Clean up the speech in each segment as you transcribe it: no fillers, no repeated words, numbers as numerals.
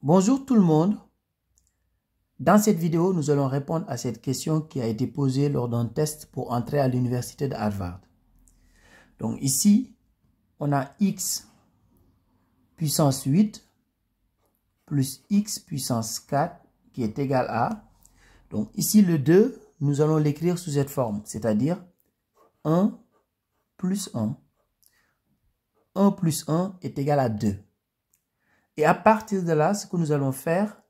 Bonjour tout le monde. Dans cette vidéo, nous allons répondre à cette question qui a été posée lors d'un test pour entrer à l'université de Harvard. Donc ici, on a x puissance 8 plus x puissance 4 qui est égal à... Donc ici, le 2, nous allons l'écrire sous cette forme, c'est-à-dire 1 plus 1. 1 plus 1 est égal à 2. Et à partir de là, ce que nous allons faire,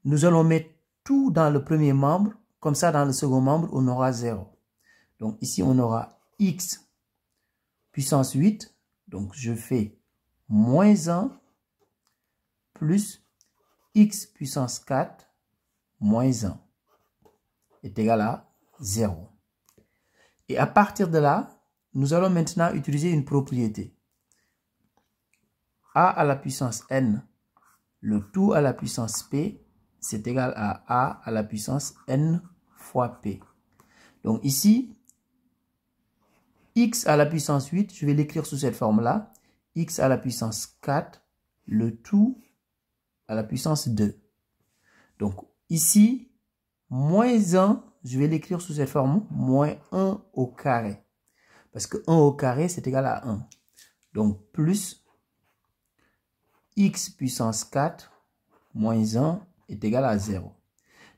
nous allons mettre tout dans le premier membre, comme ça dans le second membre, on aura 0. Donc ici, on aura x puissance 8, donc je fais moins 1 plus x puissance 4 moins 1 est égal à 0. Et à partir de là, nous allons maintenant utiliser une propriété. A à la puissance n, le tout à la puissance p, c'est égal à a à la puissance n fois p. Donc ici, x à la puissance 8, je vais l'écrire sous cette forme-là. X à la puissance 4, le tout à la puissance 2. Donc ici, moins 1, je vais l'écrire sous cette forme, moins 1 au carré. Parce que 1 au carré, c'est égal à 1. Donc plus x puissance 4 moins 1 est égal à 0.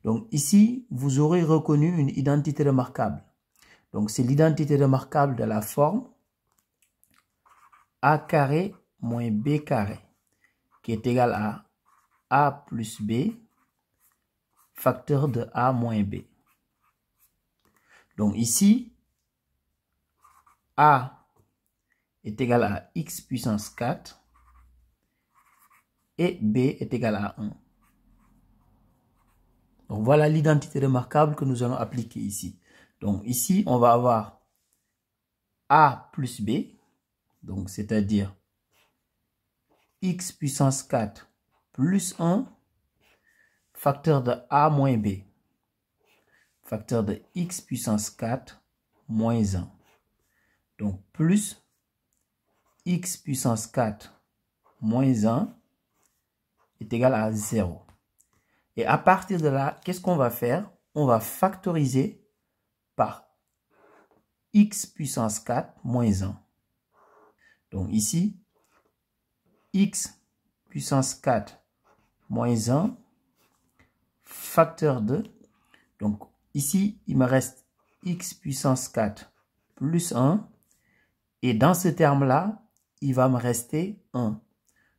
Donc ici, vous aurez reconnu une identité remarquable. Donc c'est l'identité remarquable de la forme a carré moins b carré qui est égal à a plus b facteur de a moins b. Donc ici, a est égal à x puissance 4 et b est égal à 1. Donc voilà l'identité remarquable que nous allons appliquer ici. Donc ici, on va avoir a plus b, donc c'est-à-dire x puissance 4 plus 1 facteur de a moins b, facteur de x puissance 4 moins 1. Donc plus x puissance 4 moins 1 est égal à 0. Et à partir de là, qu'est-ce qu'on va faire? On va factoriser par x puissance 4 moins 1. Donc ici, x puissance 4 moins 1 facteur de... Donc ici, il me reste x puissance 4 plus 1. Et dans ce terme-là, il va me rester 1.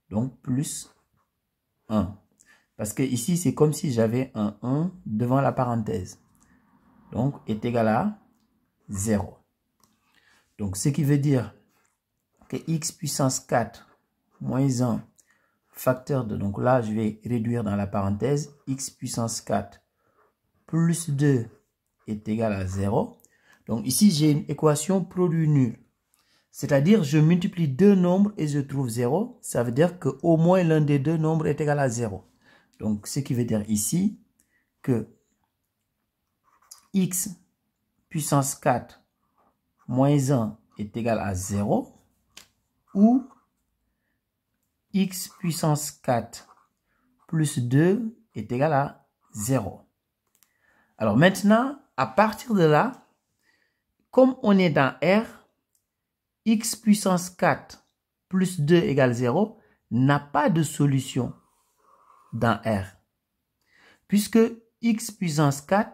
Donc plus 1. Parce que ici, c'est comme si j'avais un 1 devant la parenthèse. Donc, est égal à 0. Donc, ce qui veut dire que x puissance 4 moins 1 facteur de... Donc là, je vais réduire dans la parenthèse. X puissance 4 plus 2 est égal à 0. Donc ici, j'ai une équation produit nul. C'est-à-dire, je multiplie deux nombres et je trouve 0. Ça veut dire qu'au moins l'un des deux nombres est égal à 0. Donc, ce qui veut dire ici que x puissance 4 moins 1 est égal à 0 ou x puissance 4 plus 2 est égal à 0. Alors maintenant, à partir de là, comme on est dans R, x puissance 4 plus 2 égale 0 n'a pas de solution dans R. Puisque x puissance 4,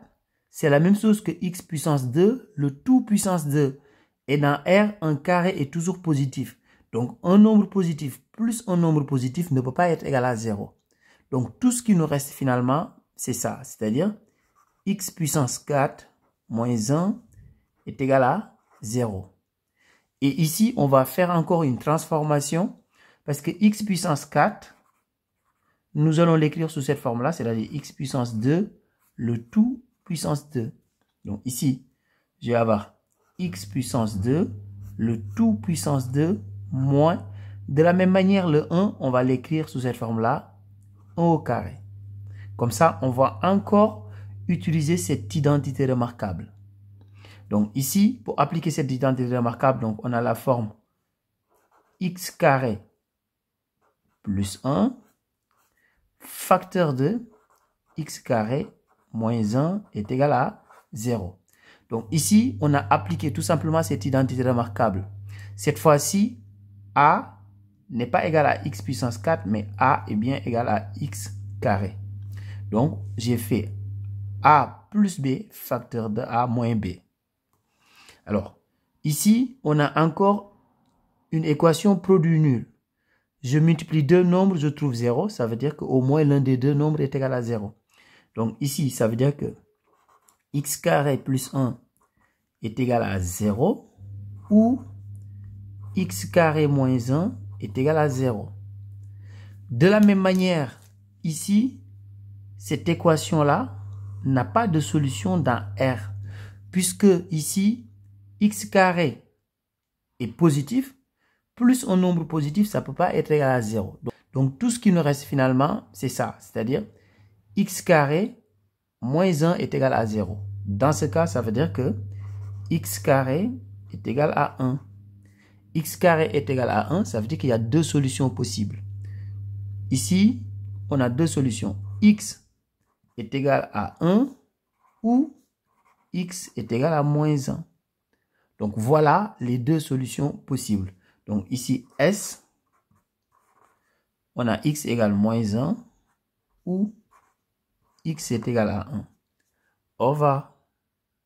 c'est la même chose que x puissance 2, le tout puissance 2. Et dans R, un carré est toujours positif. Donc, un nombre positif plus un nombre positif ne peut pas être égal à 0. Donc, tout ce qui nous reste finalement, c'est ça. C'est-à-dire, x puissance 4 moins 1 est égal à 0. Et ici, on va faire encore une transformation parce que x puissance 4, nous allons l'écrire sous cette forme-là, c'est-à-dire x puissance 2, le tout puissance 2. Donc ici, je vais avoir x puissance 2, le tout puissance 2, moins. De la même manière, le 1, on va l'écrire sous cette forme-là, 1 au carré. Comme ça, on va encore utiliser cette identité remarquable. Donc ici, pour appliquer cette identité remarquable, donc on a la forme x carré plus 1 facteur de x carré moins 1 est égal à 0. Donc ici, on a appliqué tout simplement cette identité remarquable. Cette fois-ci, a n'est pas égal à x puissance 4, mais a est bien égal à x carré. Donc, j'ai fait a plus b facteur de a moins b. Alors, ici, on a encore une équation produit nul. Je multiplie deux nombres, je trouve 0. Ça veut dire qu'au moins l'un des deux nombres est égal à 0. Donc ici, ça veut dire que x carré plus 1 est égal à 0 ou x carré moins 1 est égal à 0. De la même manière, ici, cette équation-là n'a pas de solution dans R, puisque ici, x carré est positif, plus un nombre positif, ça ne peut pas être égal à 0. Donc, tout ce qui nous reste finalement, c'est ça, c'est-à-dire x carré moins 1 est égal à 0. Dans ce cas, ça veut dire que x carré est égal à 1. X carré est égal à 1, ça veut dire qu'il y a deux solutions possibles. Ici, on a deux solutions. X est égal à 1 ou x est égal à moins 1. Donc, voilà les deux solutions possibles. Donc, ici, S, on a x égale moins 1 ou x est égal à 1. Au revoir.